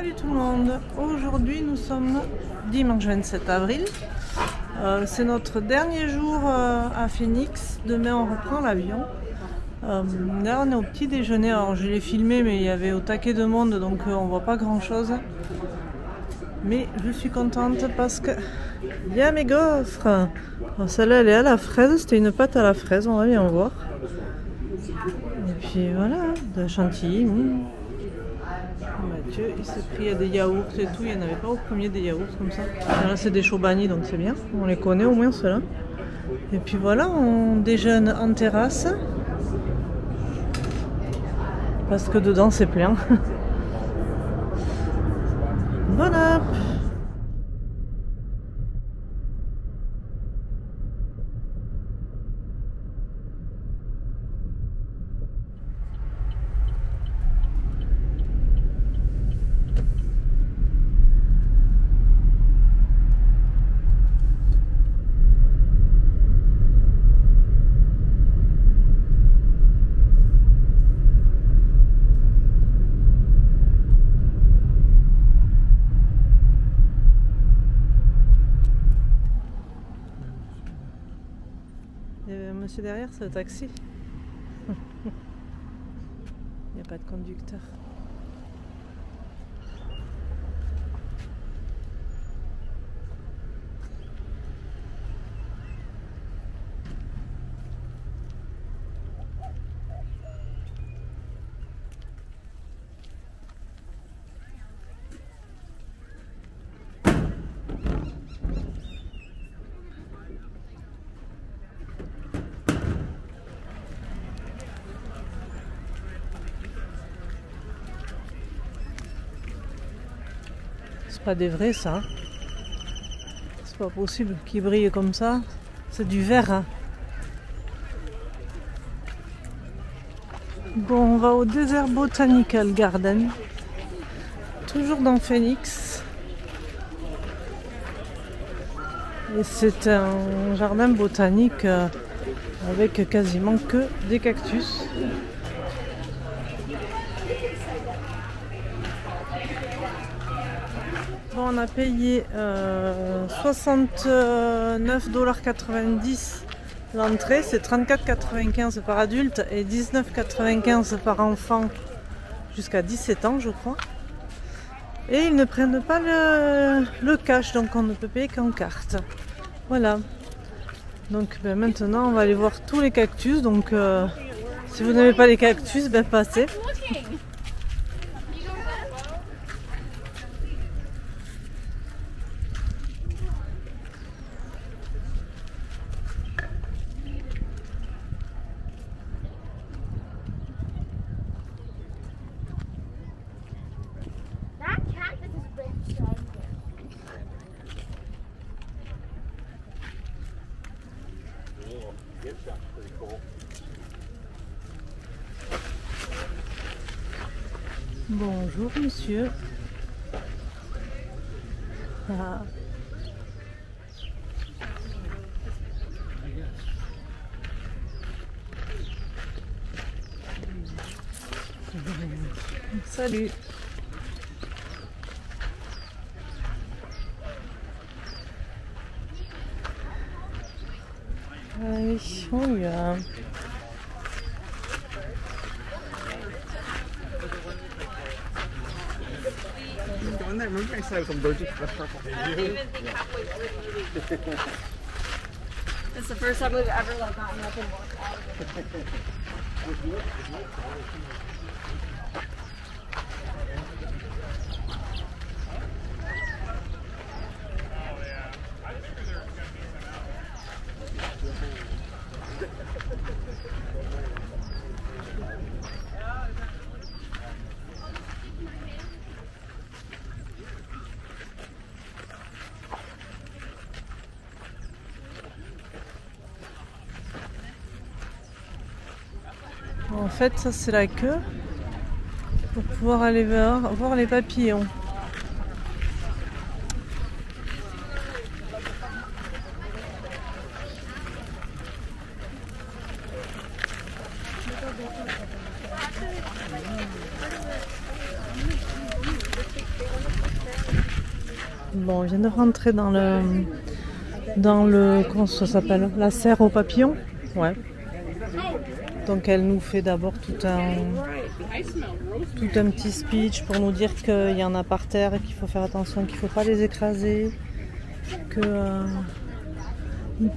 Salut tout le monde, aujourd'hui nous sommes dimanche 27 avril, c'est notre dernier jour à Phoenix, demain on reprend l'avion. Là on est au petit déjeuner, alors je l'ai filmé mais il y avait au taquet de monde donc on voit pas grand chose. Mais je suis contente parce que il y a mes gaufres. Celle-là elle est à la fraise, c'était une pâte à la fraise, on va bien voir. Et puis voilà, de la chantilly. Mathieu, il s'est pris des yaourts et tout, il n'y en avait pas au premier des yaourts comme ça. Là c'est des Chobani donc c'est bien, on les connaît au moins ceux-là. Et puis voilà, on déjeune en terrasse. Parce que dedans c'est plein. Voilà. Monsieur derrière, c'est le taxi. Il n'y a pas de conducteur. C'est pas des vrais ça. C'est pas possible qu'ils brillent comme ça. C'est du verre. Hein. Bon, on va au Desert Botanical Garden. Toujours dans Phoenix. Et c'est un jardin botanique avec quasiment que des cactus. Bon, on a payé 69,90 $ l'entrée, c'est 34,95 par adulte et 19,95 par enfant jusqu'à 17 ans je crois. Et ils ne prennent pas le cash, donc on ne peut payer qu'en carte. Voilà. Donc ben, maintenant on va aller voir tous les cactus, donc si vous n'avez pas les cactus, ben passez. Bonjour monsieur. Ah. Salut. Allez, on y va. Remember I said I was allergic to the purple. I don't even think halfway through the movie. It's the first time we've ever like gotten up and walked out of it. En fait, ça c'est la queue pour pouvoir aller voir les papillons. Bon, on vient de rentrer dans le comment ça s'appelle? La serre aux papillons. Ouais. Donc elle nous fait d'abord tout un petit speech pour nous dire qu'il y en a par terre et qu'il faut faire attention, qu'il ne faut pas les écraser, que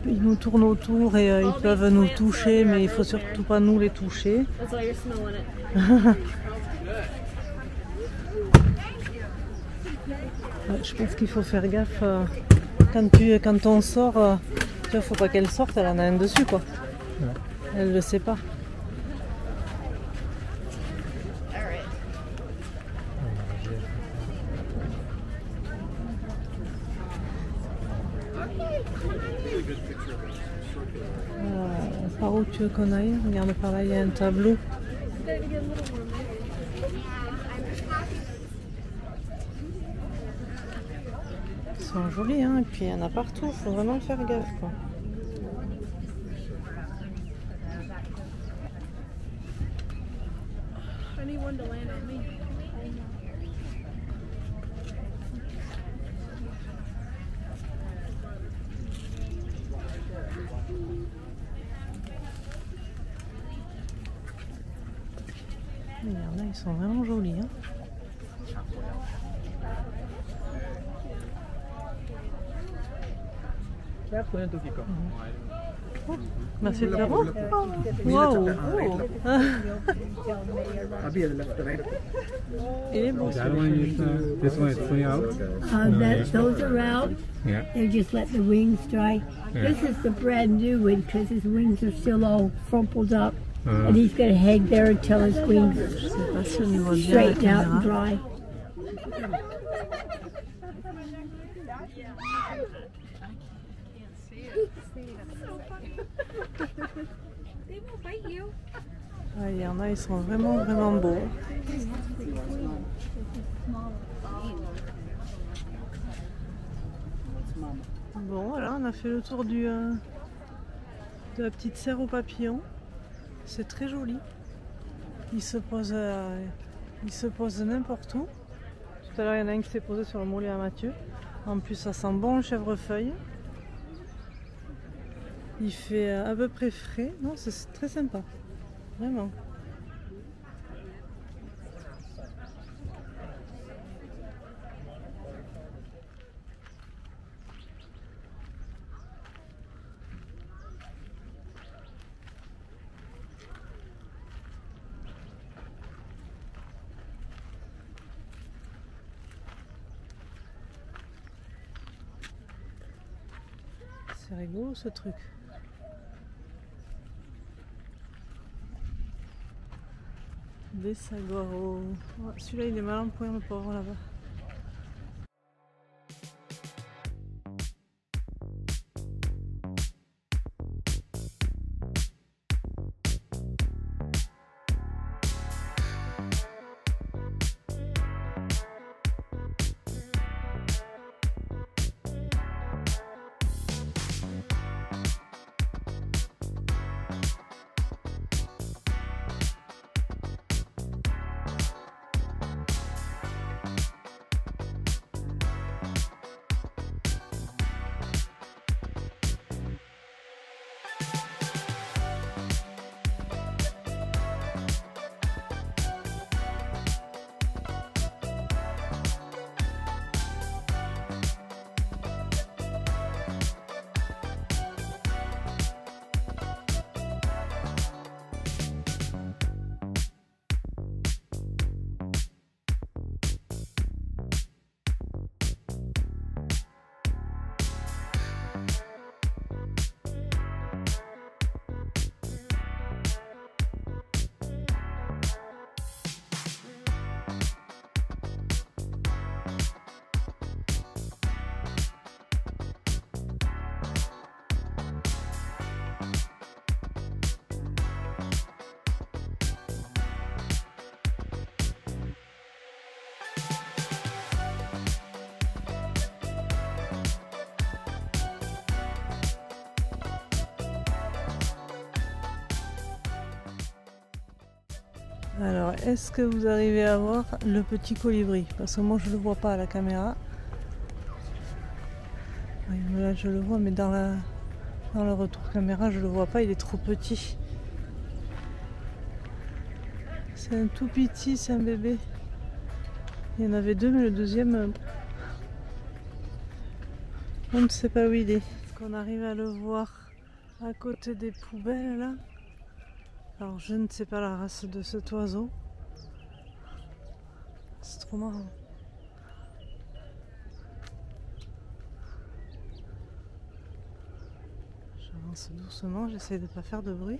ils nous tournent autour et ils peuvent nous toucher, mais il ne faut surtout pas nous les toucher. Je pense qu'il faut faire gaffe quand on sort. Tu vois, faut pas qu'elle sorte, elle en a un dessus quoi. Ouais. Elle le sait pas. Par où tu veux qu'on aille? Regarde par là, il y a un tableau. Ils sont jolis, hein, et puis il y en a partout, il faut vraiment faire gaffe, quoi. Il y en a, ils sont vraiment jolis, hein. Merci de l'avoir. Wow. Il est beau. This one is fully out. Those are out. Yeah. They just let the wings dry. Yeah. This is the brand new one because his wings are still all crumpled up. And he's going to hang there until his wings straighten out and dry. Ah, il y en a, ils sont vraiment beaux. Bon, voilà, on a fait le tour de la petite serre aux papillons. C'est très joli. Il se pose n'importe où. Tout à l'heure, il y en a un qui s'est posé sur le mollet à Mathieu. En plus, ça sent bon le chèvrefeuille. Il fait à peu près frais. Non, c'est très sympa. Vraiment. C'est rigolo ce truc. Des saguaros. Oh, celui-là il est mal en point le pauvre là-bas. Alors, est-ce que vous arrivez à voir le petit colibri? Parce que moi je ne le vois pas à la caméra. Là je le vois, mais dans le retour caméra je le vois pas, il est trop petit. C'est un tout petit, c'est un bébé. Il y en avait deux, mais le deuxième, on ne sait pas où il est. Est-ce qu'on arrive à le voir à côté des poubelles là? Alors je ne sais pas la race de cet oiseau. C'est trop marrant. J'avance doucement, j'essaie de ne pas faire de bruit.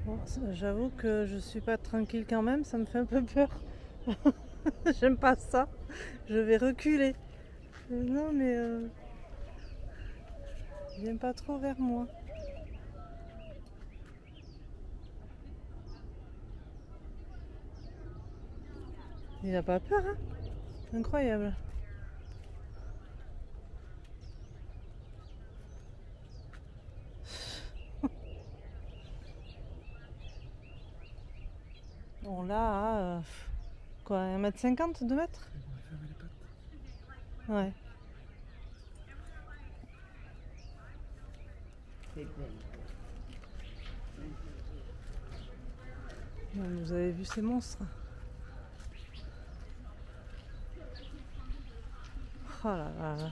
Bon, j'avoue que je suis pas tranquille quand même, ça me fait un peu peur. J'aime pas ça. Je vais reculer. Non mais viens pas trop vers moi. Il a pas peur, hein? Incroyable. Bon là, quoi, 1,50 m, 2 mètres? Ouais. Bon, vous avez vu ces monstres? Oh là là là.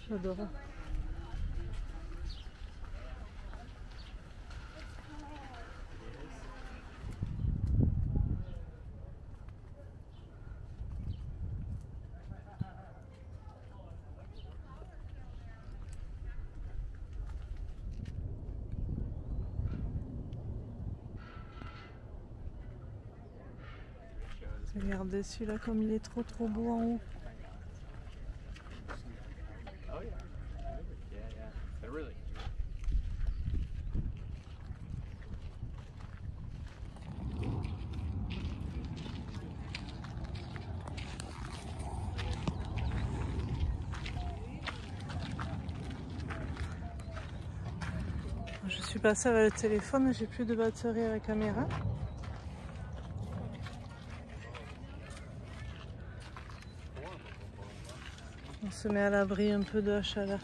J'adore. Regardez celui-là comme il est trop beau en haut. Je suis passée avec le téléphone, j'ai plus de batterie à la caméra. On se met à l'abri un peu de la chaleur.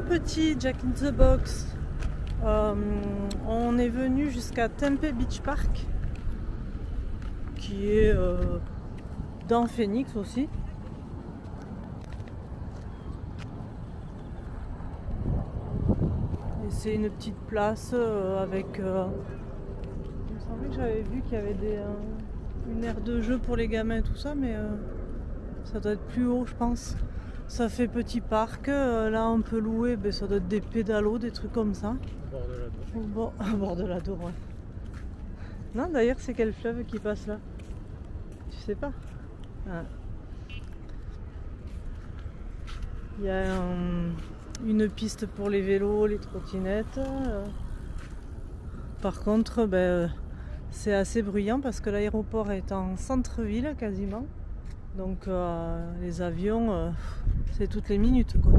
Petit Jack in the Box. On est venu jusqu'à Tempe Beach Park, qui est dans Phoenix aussi. Et c'est une petite place avec. Il me semblait que j'avais vu qu'il y avait une aire de jeu pour les gamins et tout ça, mais ça doit être plus haut, je pense. Ça fait petit parc, là on peut louer, ben, ça doit être des pédalos, des trucs comme ça. Au bord de la Dour, ouais. Non, d'ailleurs c'est quel fleuve qui passe là? Tu sais pas? Ah. Il y a une piste pour les vélos, les trottinettes. Par contre, ben, c'est assez bruyant parce que l'aéroport est en centre-ville quasiment. Donc les avions, c'est toutes les minutes quoi.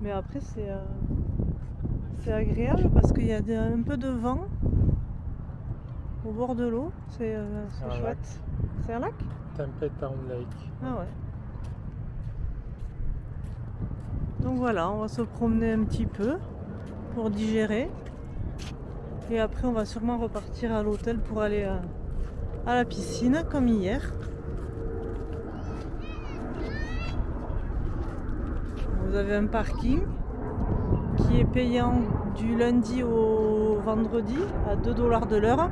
Mais après c'est agréable parce qu'il y a un peu de vent au bord de l'eau. C'est chouette. C'est un lac? Tempe Town Lake. Ah ouais. Donc voilà, on va se promener un petit peu pour digérer. Et après on va sûrement repartir à l'hôtel pour aller à la piscine comme hier. Vous avez un parking qui est payant du lundi au vendredi à 2 $ de l'heure.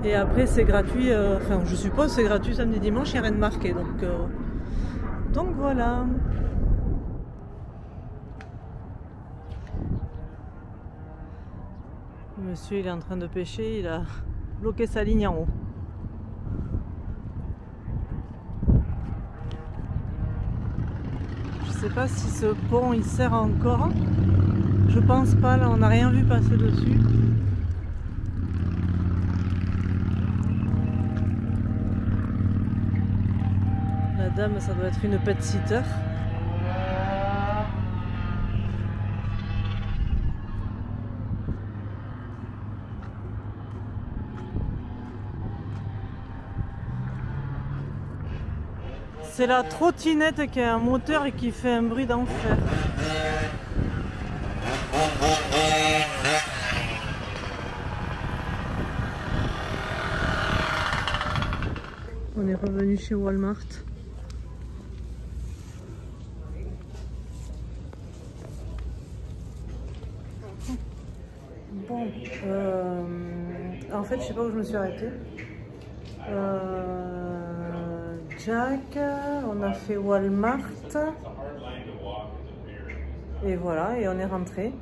Et après c'est gratuit, enfin je suppose c'est gratuit samedi dimanche, il n'y a rien de marqué. Donc voilà. Le monsieur il est en train de pêcher, il a bloqué sa ligne en haut. Je sais pas si ce pont il sert encore. Je pense pas, là on n'a rien vu passer dessus. La dame ça doit être une pet sitter. C'est la trottinette qui a un moteur et qui fait un bruit d'enfer. On est revenu chez Walmart. Bon, en fait je sais pas où je me suis arrêtée. Jack, on a fait Walmart et voilà, et on est rentré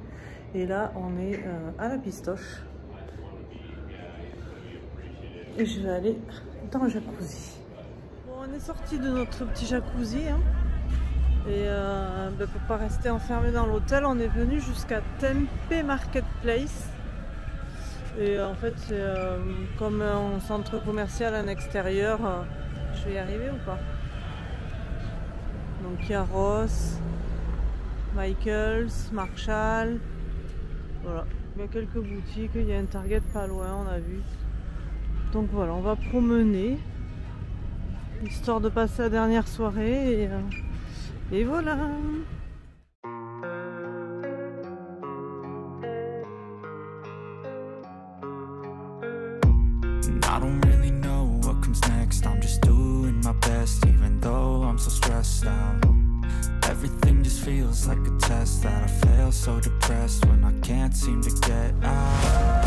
et là on est à la Pistoche et je vais aller dans le jacuzzi. Bon, on est sorti de notre petit jacuzzi hein. Et pour pas rester enfermé dans l'hôtel, on est venu jusqu'à Tempe Marketplace. Et en fait c'est comme un centre commercial en extérieur. Je vais y arriver ou pas? Donc il y a Ross, Michaels, Marshall. Voilà, il y a quelques boutiques, il y a un Target pas loin, on a vu. Donc voilà, on va promener histoire de passer la dernière soirée et voilà. I'm just doing my best, even though I'm so stressed out. Everything just feels like a test that I fail, so depressed when I can't seem to get out.